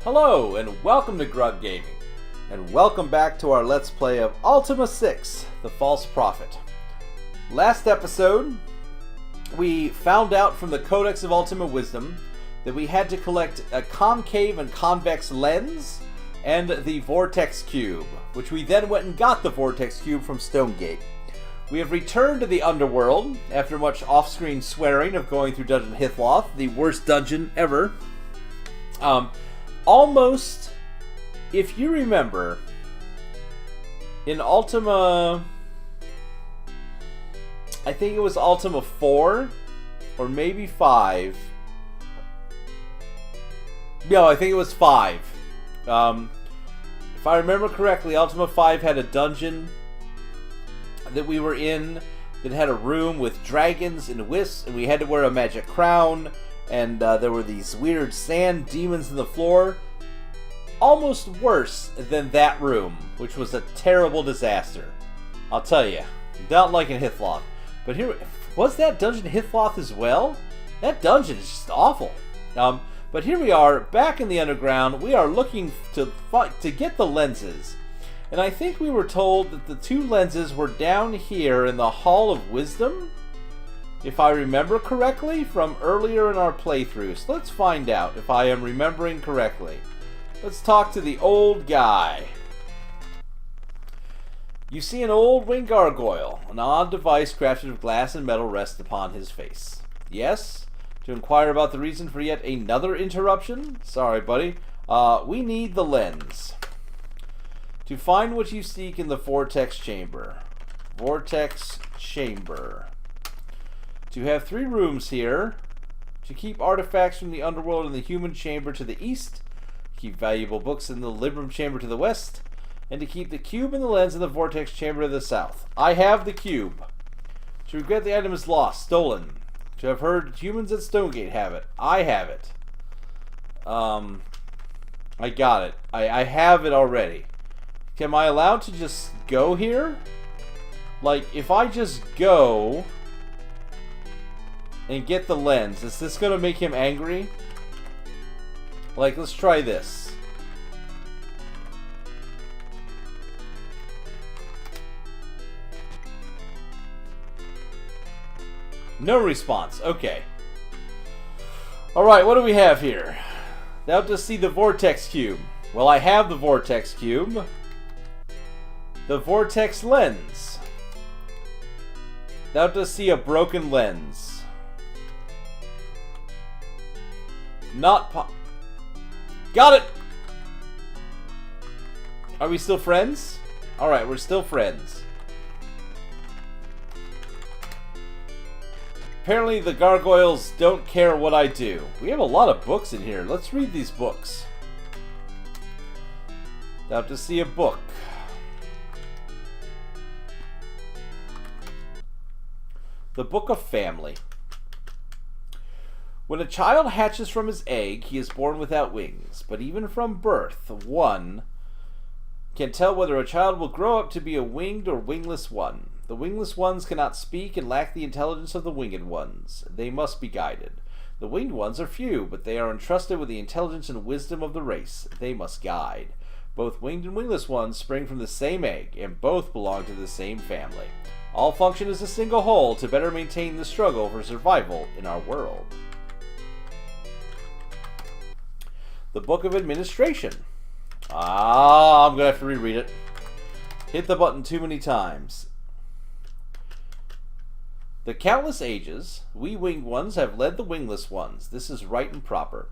Hello, and welcome to Grug Gaming, and welcome back to our Let's Play of Ultima 6, The False Prophet. Last episode, we found out from the Codex of Ultima Wisdom that we had to collect a concave and convex lens and the Vortex Cube, which we then went and got the Vortex Cube from Stonegate. We have returned to the Underworld after much off-screen swearing of going through Dungeon Hithloth, the worst dungeon ever. Almost, if you remember, in Ultima, I think it was Ultima 4, or maybe 5. No, I think it was 5. If I remember correctly, Ultima 5 had a dungeon that we were in that had a room with dragons and wisps, and we had to wear a magic crown, and there were these weird sand demons in the floor. Almost worse than that room, which was a terrible disaster. I'll tell you, not liking Hithloth. But here, was that dungeon Hithloth as well? That dungeon is just awful. But here we are, back in the underground. We are looking to get the lenses. And I think we were told that the two lenses were down here in the Hall of Wisdom, if I remember correctly from earlier in our playthrough. So let's find out if I am remembering correctly. Let's talk to the old guy. You see an old winged gargoyle. An odd device crafted of glass and metal rests upon his face. Yes? To inquire about the reason for yet another interruption? Sorry, buddy. We need the lens. To find what you seek in the Vortex Chamber. Vortex Chamber. To have 3 rooms here. To keep artifacts from the underworld in the human chamber to the east. Keep valuable books in the Libram Chamber to the west. And to keep the cube and the lens in the Vortex Chamber to the south. I have the cube. To regret the item is lost, stolen. To have heard humans at Stonegate have it. I have it. I got it. I have it already. Am I allowed to just go here? Like, if I just go and get the lens, is this gonna make him angry? Like, let's try this. No response. Okay. Alright, what do we have here? Thou dost see the Vortex Cube. Well, I have the Vortex Cube. The Vortex Lens. Thou dost see a broken lens. Got it! Are we still friends? Alright, we're still friends. Apparently the gargoyles don't care what I do. We have a lot of books in here. Let's read these books. Thou dost see a book. The Book of Family. When a child hatches from his egg, he is born without wings. But even from birth, one can tell whether a child will grow up to be a winged or wingless one. The wingless ones cannot speak and lack the intelligence of the winged ones. They must be guided. The winged ones are few, but they are entrusted with the intelligence and wisdom of the race. They must guide. Both winged and wingless ones spring from the same egg, and both belong to the same family. All function as a single whole to better maintain the struggle for survival in our world. The Book of Administration. I'm going to have to reread it. Hit the button too many times. The countless ages, we winged ones have led the wingless ones. This is right and proper.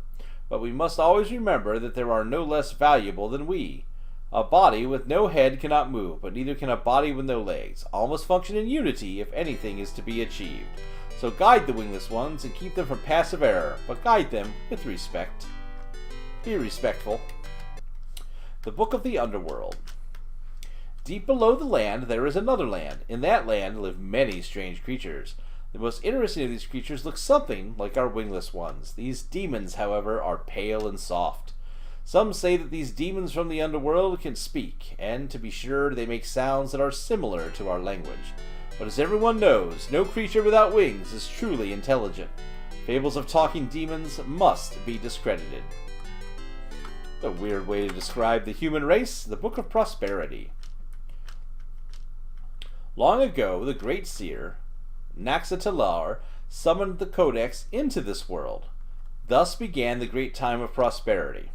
But we must always remember that there are no less valuable than we. A body with no head cannot move, but neither can a body with no legs. All must function in unity if anything is to be achieved. So guide the wingless ones and keep them from passive error, but guide them with respect. Be respectful. The Book of the Underworld. Deep below the land there is another land. In that land live many strange creatures. The most interesting of these creatures look something like our wingless ones. These demons, however, are pale and soft. Some say that these demons from the underworld can speak, and to be sure they make sounds that are similar to our language. But as everyone knows, no creature without wings is truly intelligent. Fables of talking demons must be discredited. A weird way to describe the human race. The Book of Prosperity. Long ago, the great seer, Naxatalar, summoned the Codex into this world. Thus began the great time of prosperity.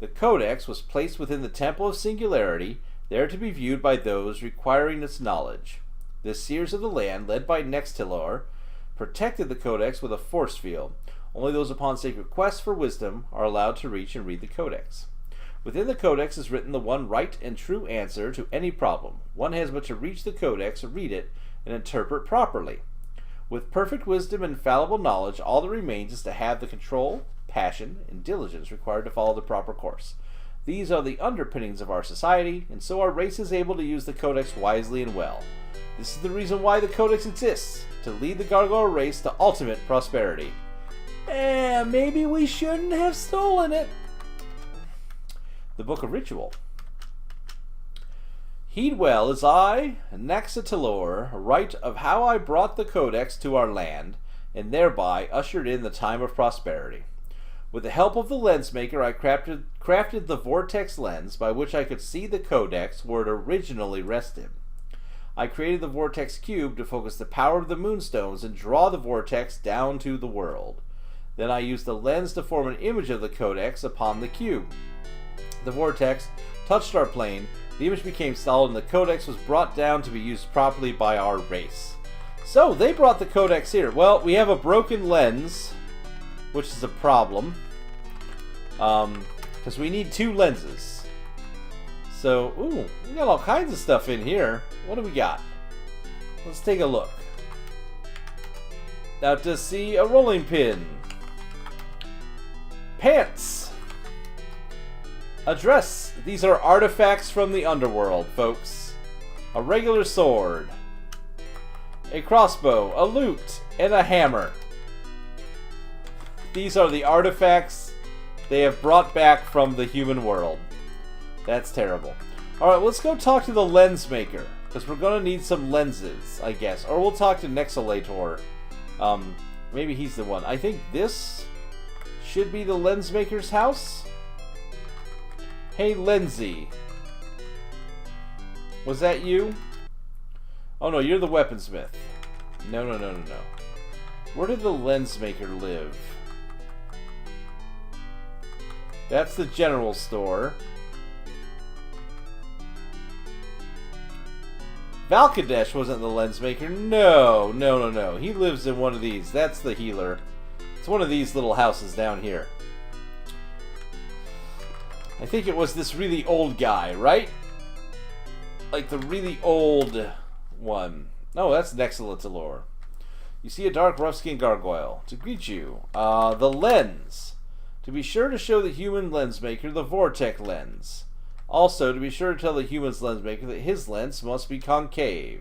The Codex was placed within the Temple of Singularity, there to be viewed by those requiring its knowledge. The seers of the land, led by Naxatalar, protected the Codex with a force field. Only those upon sacred quests for wisdom are allowed to reach and read the Codex. Within the Codex is written the one right and true answer to any problem. One has but to reach the Codex, read it, and interpret properly. With perfect wisdom and infallible knowledge, all that remains is to have the control, passion, and diligence required to follow the proper course. These are the underpinnings of our society, and so our race is able to use the Codex wisely and well. This is the reason why the Codex exists, to lead the gargoyle race to ultimate prosperity. Maybe we shouldn't have stolen it. The Book of Ritual. Heed well as I, Naxatalar, write of how I brought the Codex to our land, and thereby ushered in the time of prosperity. With the help of the lens maker, I crafted the vortex lens by which I could see the Codex where it originally rested. I created the vortex cube to focus the power of the moonstones and draw the vortex down to the world. Then I used the lens to form an image of the Codex upon the cube. The vortex touched our plane, the image became solid, and the Codex was brought down to be used properly by our race. So, they brought the Codex here. Well, we have a broken lens, which is a problem, because we need 2 lenses. So, ooh, we got all kinds of stuff in here. What do we got? Let's take a look. Now to see a rolling pin. Pants. A dress. These are artifacts from the underworld, folks. A regular sword. A crossbow, a lute, and a hammer. These are the artifacts they have brought back from the human world. That's terrible. Alright, let's go talk to the lens maker, because we're going to need some lenses, I guess. Or we'll talk to Nexalator. Maybe he's the one. I think this should be the lens maker's house. Hey, Lenzy. Was that you? Oh no, you're the weaponsmith. No. Where did the lens maker live? That's the general store. Valkadesh wasn't the lens maker. No. He lives in one of these. That's the healer. It's one of these little houses down here. I think it was this really old guy, right? Like the really old one. No, that's Nexalator. You see a dark, rough-skinned gargoyle. To greet you, the lens. To be sure to show the human lens maker the vortex lens. Also, to be sure to tell the human's lens maker that his lens must be concave.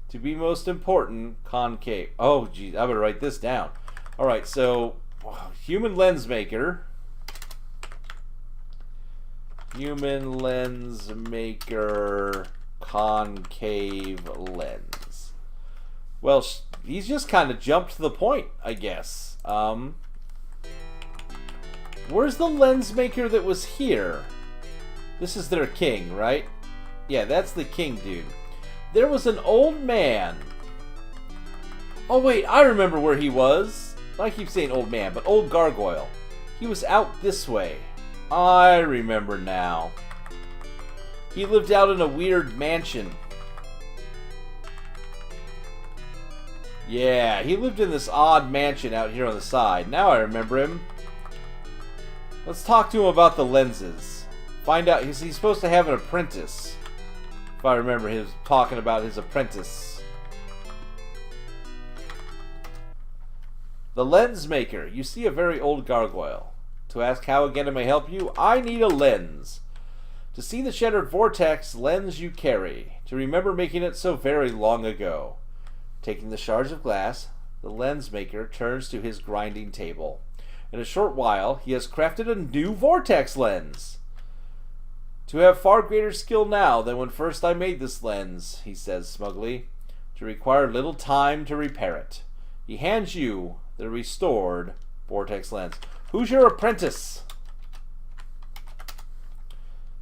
To be most important, concave. Oh, geez, I better write this down. Alright, so, human lens maker. Human lens maker, concave lens. Well, he's just kind of jumped to the point, I guess. Where's the lens maker that was here? This is their king, right? Yeah, that's the king dude. There was an old man. Oh wait, I remember where he was. I keep saying old man, but old gargoyle. He was out this way. I remember now. He lived out in a weird mansion. Yeah, he lived in this odd mansion out here on the side. Now I remember him. Let's talk to him about the lenses. Find out, he's supposed to have an apprentice. If I remember him talking about his apprentice. The lens maker. You see a very old gargoyle. To ask how again am I help you? I need a lens. To see the shattered vortex lens you carry. To remember making it so very long ago. Taking the shards of glass, the lens maker turns to his grinding table. In a short while, he has crafted a new vortex lens. To have far greater skill now than when first I made this lens, he says smugly. To require little time to repair it. He hands you the restored vortex lens. Who's your apprentice?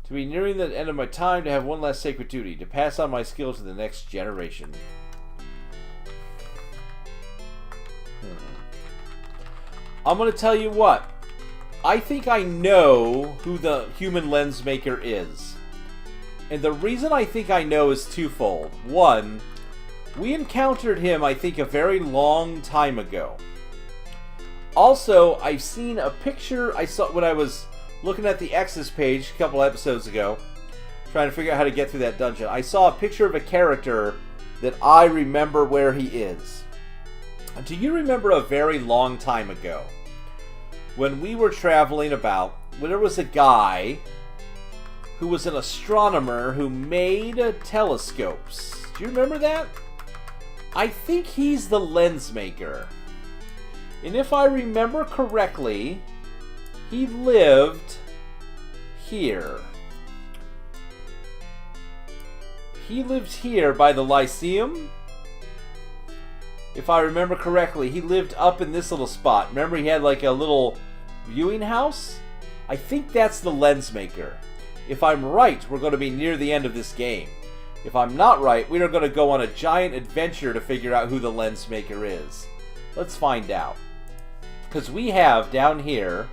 To be nearing the end of my time, to have one last sacred duty, to pass on my skills to the next generation. I'm going to tell you what. I think I know who the human lens maker is. And the reason I think I know is twofold. One, we encountered him, I think, a very long time ago. Also, I've seen a picture I saw when I was looking at the X's page a couple episodes ago, trying to figure out how to get through that dungeon. I saw a picture of a character that I remember where he is. Do you remember a very long time ago when we were traveling about, when there was a guy who was an astronomer who made telescopes? Do you remember that? I think he's the lens maker. And if I remember correctly, he lived here. He lived here by the Lyceum. If I remember correctly, he lived up in this little spot. Remember, he had like a little viewing house? I think that's the lens maker. If I'm right, we're going to be near the end of this game. If I'm not right, we are going to go on a giant adventure to figure out who the lens maker is. Let's find out. Because we have down here,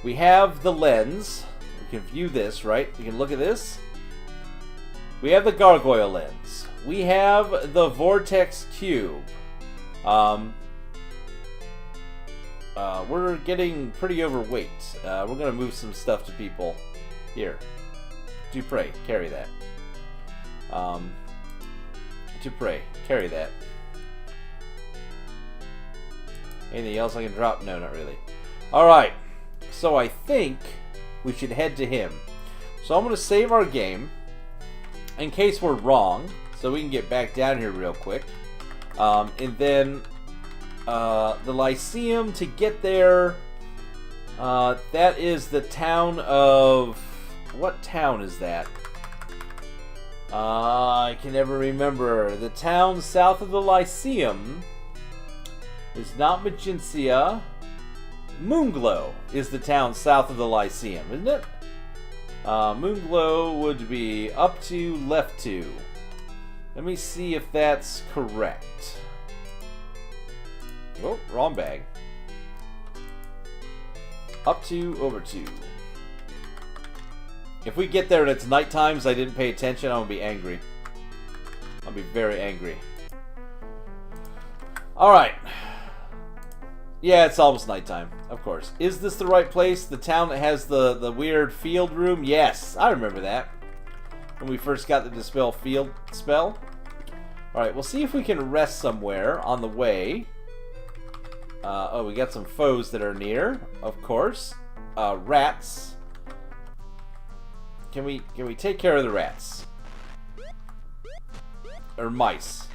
we have the lens. We can view this, right? We can look at this. We have the gargoyle lens. We have the vortex cube. We're getting pretty overweight. We're going to move some stuff to people. Here. Dupre, carry that. Dupre, carry that. Anything else I can drop? No, not really. Alright. So I think we should head to him. So I'm going to save our game in case we're wrong, so we can get back down here real quick. And then the Lyceum, to get there, that is the town of... What town is that? I can never remember. The town south of the Lyceum is not Magencia. Moonglow is the town south of the Lyceum, isn't it? Moonglow would be up to, left to. Let me see if that's correct. Oh, wrong bag. Up to, over to. If we get there and it's night times, I didn't pay attention, I'm going to be angry. I'll be very angry. Alright. Yeah, it's almost nighttime, of course. Is this the right place? The town that has the weird field room? Yes, I remember that. When we first got the Dispel field spell. Alright, we'll see if we can rest somewhere on the way. Oh, we got some foes that are near, of course. Rats. Can we take care of the rats? Or mice?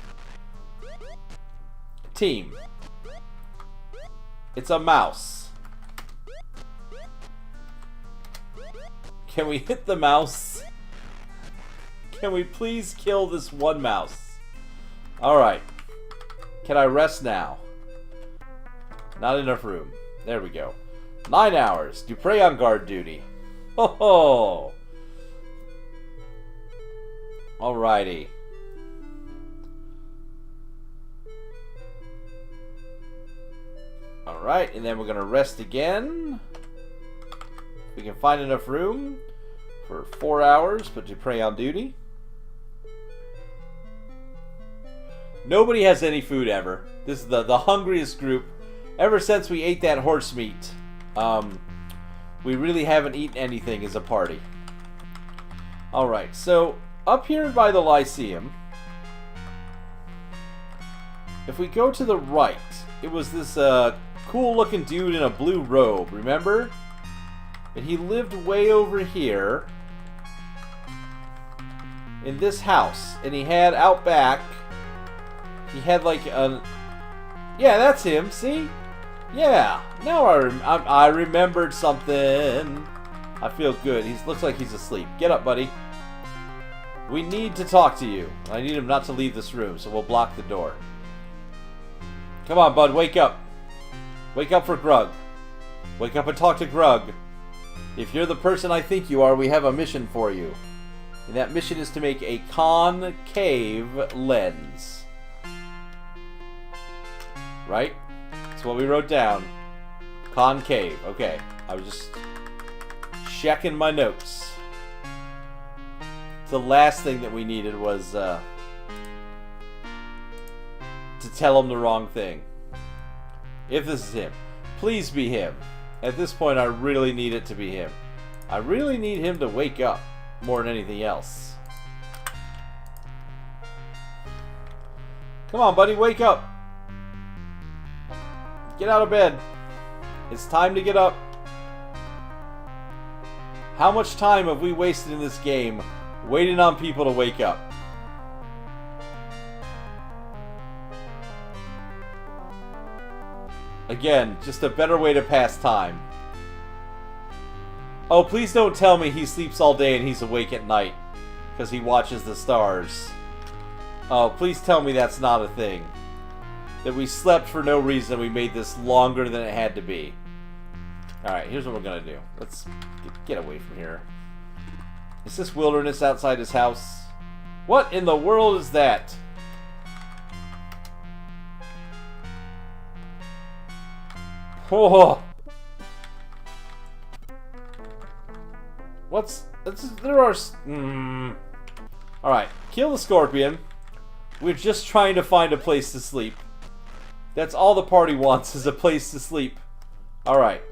Team. It's a mouse. Can we hit the mouse? Can we please kill this one mouse? Alright. Can I rest now? Not enough room. There we go. 9 hours. Dupre on guard duty. Ho ho! Alrighty. Alright, and then we're going to rest again. We can find enough room for 4 hours, put Dupre on duty. Nobody has any food ever. This is the hungriest group. Ever since we ate that horse meat, we really haven't eaten anything as a party. Alright, so up here by the Lyceum, if we go to the right, it was this cool looking dude in a blue robe, remember? And he lived way over here in this house, and he had out back, he had like a... Yeah, that's him, see? Yeah, now I remembered something. I feel good. He looks like he's asleep. Get up, buddy. We need to talk to you. I need him not to leave this room, so we'll block the door. Come on, bud, wake up. Wake up for Grug. Wake up and talk to Grug. If you're the person I think you are, we have a mission for you. And that mission is to make a concave lens. Right? That's what we wrote down. Concave. Okay. I was just checking my notes. The last thing that we needed was to tell him the wrong thing. If this is him, please be him. At this point, I really need it to be him. I really need him to wake up more than anything else. Come on, buddy, wake up. Get out of bed. It's time to get up. How much time have we wasted in this game waiting on people to wake up? Again, just a better way to pass time. Oh, please don't tell me he sleeps all day and he's awake at night because he watches the stars. Oh, please tell me that's not a thing. That we slept for no reason. We made this longer than it had to be. Alright, here's what we're going to do. Let's get away from here. Is this wilderness outside his house? What in the world is that? Oh. There are... Alright, kill the scorpion. We're just trying to find a place to sleep. That's all the party wants, is a place to sleep. Alright.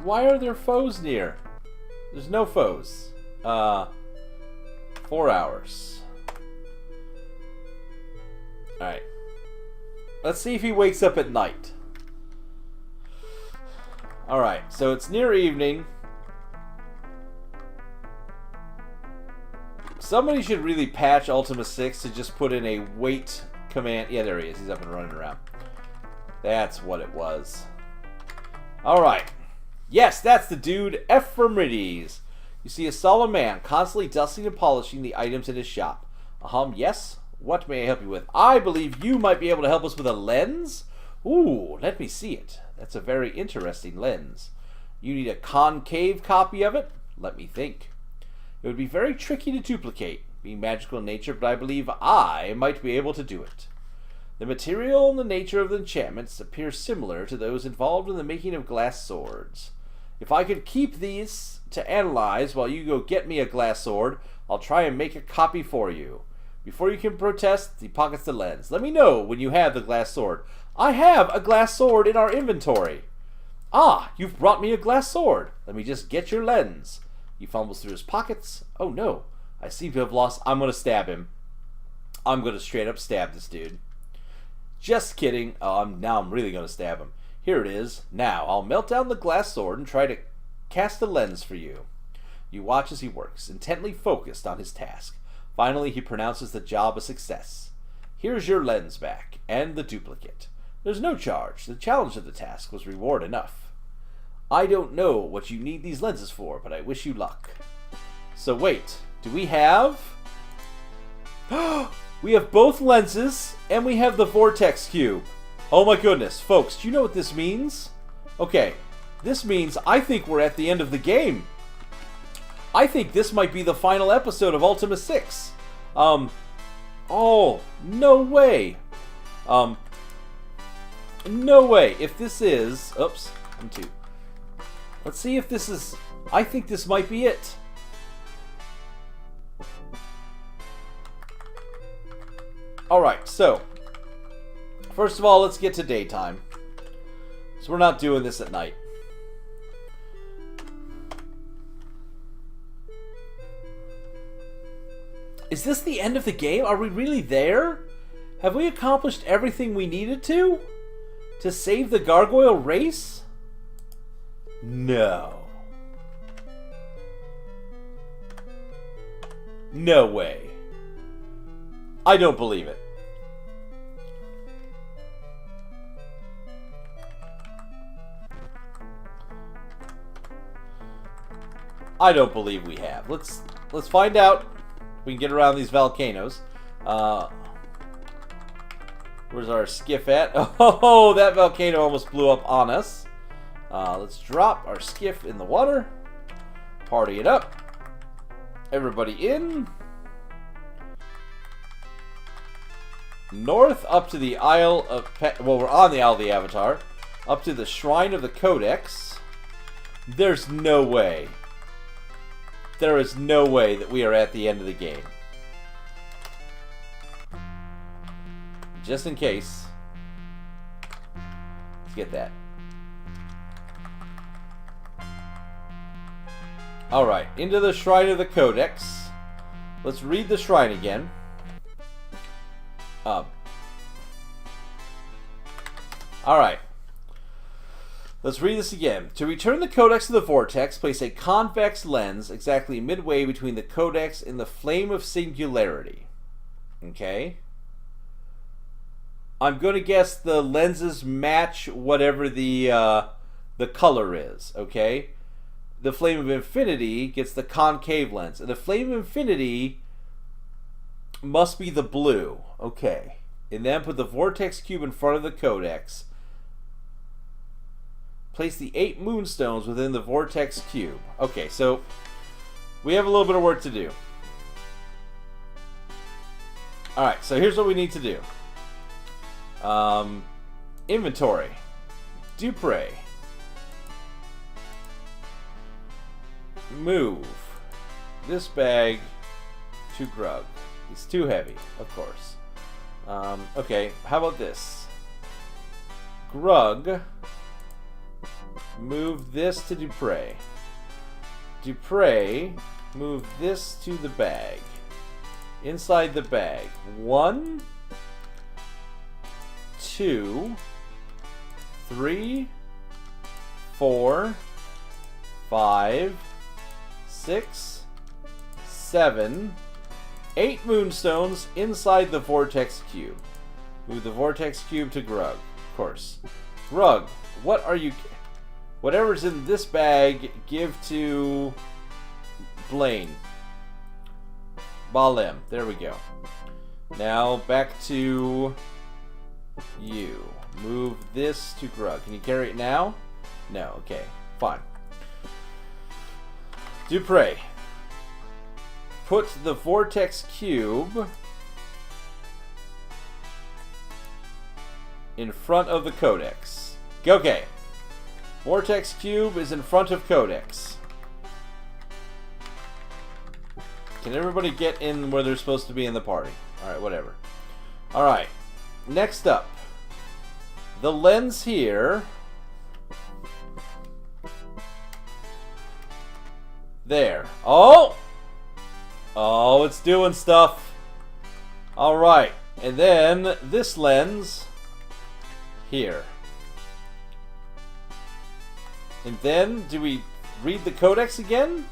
Why are there foes near? There's no foes. 4 hours. Alright. Let's see if he wakes up at night. Alright, so it's near evening. Somebody should really patch Ultima 6 to just put in a wait command. Yeah, there he is. He's up and running around. That's what it was. Alright. Yes, that's the dude, Ephemerides. You see a solemn man constantly dusting and polishing the items in his shop. Yes? What may I help you with? I believe you might be able to help us with a lens? Ooh, let me see it. That's a very interesting lens. You need a concave copy of it? Let me think. It would be very tricky to duplicate, being magical in nature, but I believe I might be able to do it. The material and the nature of the enchantments appear similar to those involved in the making of glass swords. If I could keep these to analyze while you go get me a glass sword, I'll try and make a copy for you. Before you can protest, he pockets the lens. Let me know when you have the glass sword. I have a glass sword in our inventory. Ah, you've brought me a glass sword. Let me just get your lens. He fumbles through his pockets. Oh no, I seem to have lost... I'm going to stab him. I'm going to straight up stab this dude. Just kidding. Now I'm really going to stab him. Here it is. Now, I'll melt down the glass sword and try to cast a lens for you. You watch as he works, intently focused on his task. Finally, he pronounces the job a success. Here's your lens back, and the duplicate. There's no charge. The challenge of the task was reward enough. I don't know what you need these lenses for, but I wish you luck. So wait, do we have... We have both lenses, and we have the vortex cube. Oh my goodness, folks, do you know what this means? Okay, this means I think we're at the end of the game. I think this might be the final episode of Ultima 6. Oh, no way. No way. If this is... Oops, I'm too... Let's see if this is... I think this might be it. Alright, so... First of all, let's get to daytime. So we're not doing this at night. Is this the end of the game? Are we really there? Have we accomplished everything we needed to? To save the gargoyle race? No. No way. I don't believe it. I don't believe we have. Let's find out. We can get around these volcanoes. Where's our skiff at? Oh, that volcano almost blew up on us. Let's drop our skiff in the water. Party it up. Everybody in. North up to the Isle of... well, we're on the Isle of the Avatar. Up to the Shrine of the Codex. There's no way. There is no way that we are at the end of the game. Just in case. Let's get that. Alright, into the Shrine of the Codex. Let's read the shrine again. Alright. Let's read this again. To return the Codex to the Vortex, place a convex lens exactly midway between the Codex and the Flame of Singularity. Okay? I'm going to guess the lenses match whatever the color is, okay? The Flame of Infinity gets the concave lens, and the Flame of Infinity must be the blue. Okay. And then put the Vortex Cube in front of the Codex. Place the 8 moonstones within the Vortex Cube. Okay, so we have a little bit of work to do. Alright, so here's what we need to do. Inventory. Dupre. Move this bag to Grug. He's too heavy, of course. Okay, how about this? Grug, move this to Dupre. Dupre, move this to the bag. Inside the bag. 1, 2, 3, 4, 5, 6, 7, 8 moonstones inside the Vortex Cube. Move the Vortex Cube to Grug, of course. Grug, what are you... whatever's in this bag, give to Blaine. Balem, there we go. Now, back to you. Move this to Grug. Can you carry it now? No, okay, fine. Dupre, put the Vortex Cube in front of the Codex. Okay. Vortex Cube is in front of Codex. Can everybody get in where they're supposed to be in the party? Alright, whatever. Alright. Next up. The lens here... there. Oh! Oh, it's doing stuff. Alright. And then this lens here. And then, do we read the Codex again?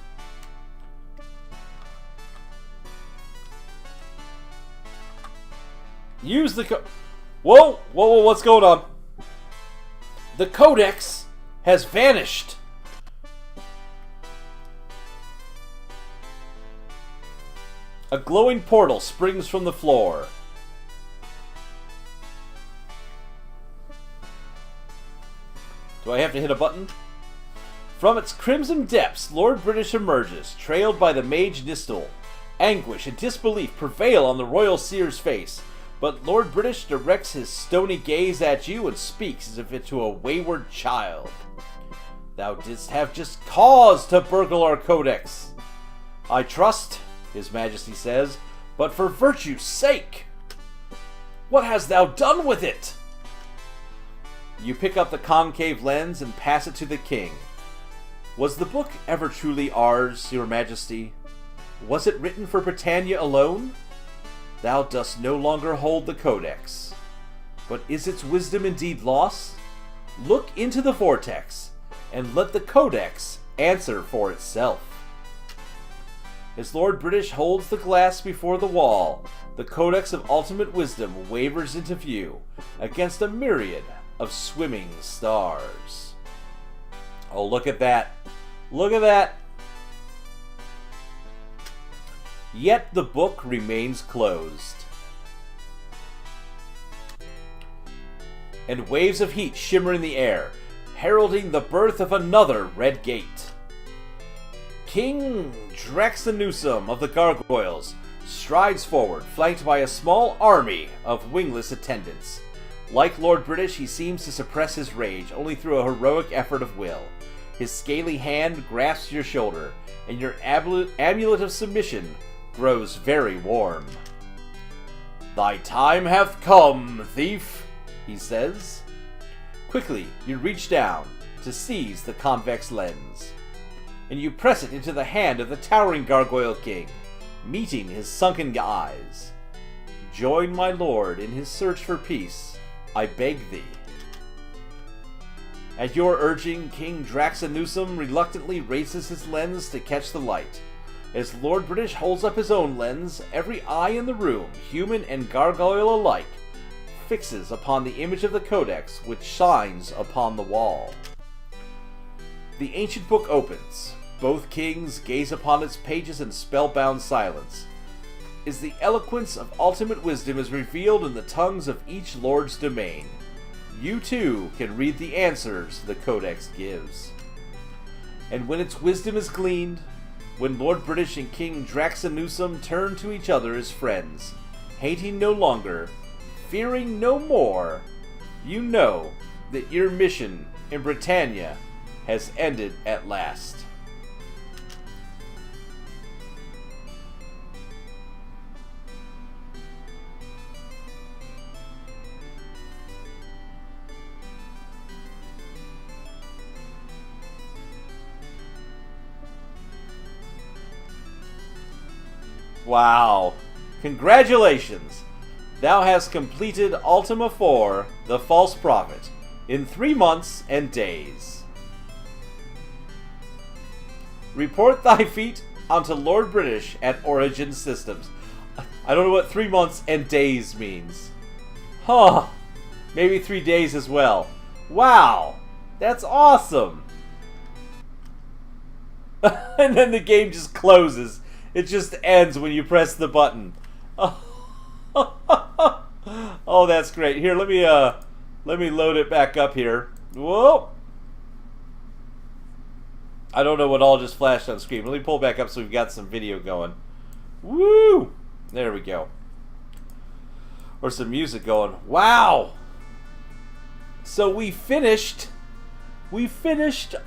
Use the Whoa! Whoa, what's going on? The Codex has vanished! A glowing portal springs from the floor. Do I have to hit a button? From its crimson depths, Lord British emerges, trailed by the mage Nistel. Anguish and disbelief prevail on the royal seer's face, but Lord British directs his stony gaze at you and speaks as if it to a wayward child. Thou didst have just cause to burgle our Codex. I trust, His Majesty says, but for virtue's sake. What hast thou done with it? You pick up the concave lens and pass it to the king. Was the book ever truly ours, Your Majesty? Was it written for Britannia alone? Thou dost no longer hold the Codex. But is its wisdom indeed lost? Look into the Vortex, and let the Codex answer for itself. As Lord British holds the glass before the wall, the Codex of Ultimate Wisdom wavers into view against a myriad of swimming stars. Oh, look at that. Look at that. Yet the book remains closed. And waves of heat shimmer in the air. heralding the birth of another Red Gate. King Draxanusum of the Gargoyles strides forward, flanked by a small army of wingless attendants. Like Lord British, he seems to suppress his rage only through a heroic effort of will. His scaly hand grasps your shoulder, and your amulet of submission grows very warm. "Thy time hath come, thief," he says. Quickly, you reach down to seize the convex lens, and you press it into the hand of the towering Gargoyle King, meeting his sunken eyes. "Join my lord in his search for peace, I beg thee." At your urging, King Draxanusum reluctantly raises his lens to catch the light. As Lord British holds up his own lens, every eye in the room, human and gargoyle alike, fixes upon the image of the Codex which shines upon the wall. The ancient book opens. Both kings gaze upon its pages in spellbound silence. As the eloquence of ultimate wisdom is revealed in the tongues of each lord's domain, you too can read the answers the Codex gives. And when its wisdom is gleaned, when Lord British and King Draxanusum turn to each other as friends, hating no longer, fearing no more, you know that your mission in Britannia has ended at last. Wow. Congratulations! Thou hast completed Ultima 4, The False Prophet, in 3 months and days. Report thy feat unto Lord British at Origin Systems. I don't know what 3 months and days means. Huh. Maybe 3 days as well. Wow. That's awesome. And then the game just closes. It just ends when you press the button. Oh, that's great. Here, let me load it back up here. Whoa! I don't know what all just flashed on screen. Let me pull back up so we've got some video going. Woo! There we go. Or some music going. Wow! So we finished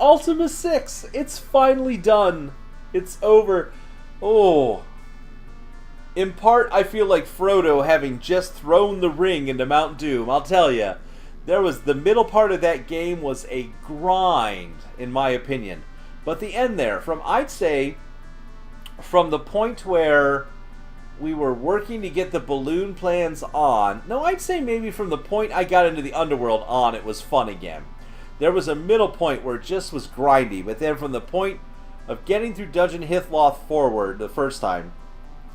Ultima 6. It's finally done. It's over. Oh. In part, I feel like Frodo having just thrown the ring into Mount Doom. I'll tell you, the middle part of that game was a grind, in my opinion. But the end there, I'd say, from the point where we were working to get the balloon plans on, no, I'd say maybe from the point I got into the underworld on, it was fun again. There was a middle point where it just was grindy, but then from the point of getting through Dungeon Hithloth forward the first time,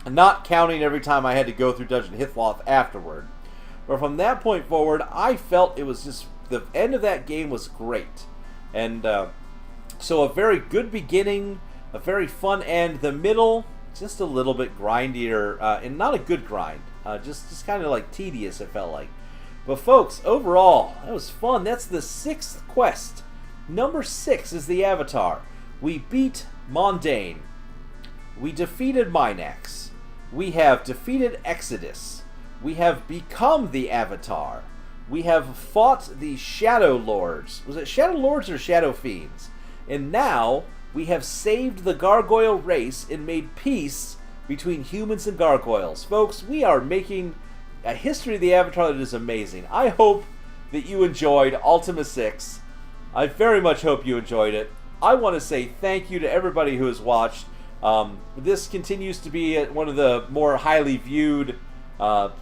not counting every time I had to go through Dungeon Hithloth afterward, but from that point forward, I felt it was just, the end of that game was great. And so a very good beginning, a very fun end. The middle, just a little bit grindier, and not a good grind, just kind of like tedious, it felt like. But folks, overall, that was fun. That's the 6th quest. Number 6 is the Avatar. We beat Mondain. We defeated Minax. We have defeated Exodus. We have become the Avatar. We have fought the Shadow Lords. Was it Shadow Lords or Shadow Fiends? And now we have saved the Gargoyle race and made peace between humans and gargoyles. Folks, we are making a history of the Avatar that is amazing. I hope that you enjoyed Ultima 6. I very much hope you enjoyed it. I want to say thank you to everybody who has watched. This continues to be one of the more highly viewed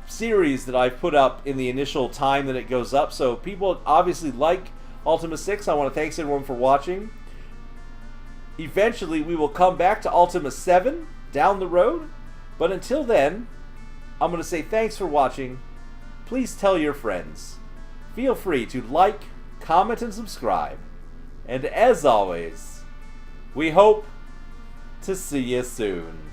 series that I've put up in the initial time that it goes up. So people obviously like Ultima 6. I want to thank everyone for watching. Eventually we will come back to Ultima 7 down the road. But until then, I'm going to say thanks for watching. Please tell your friends. Feel free to like, comment, and subscribe. And as always, we hope to see you soon.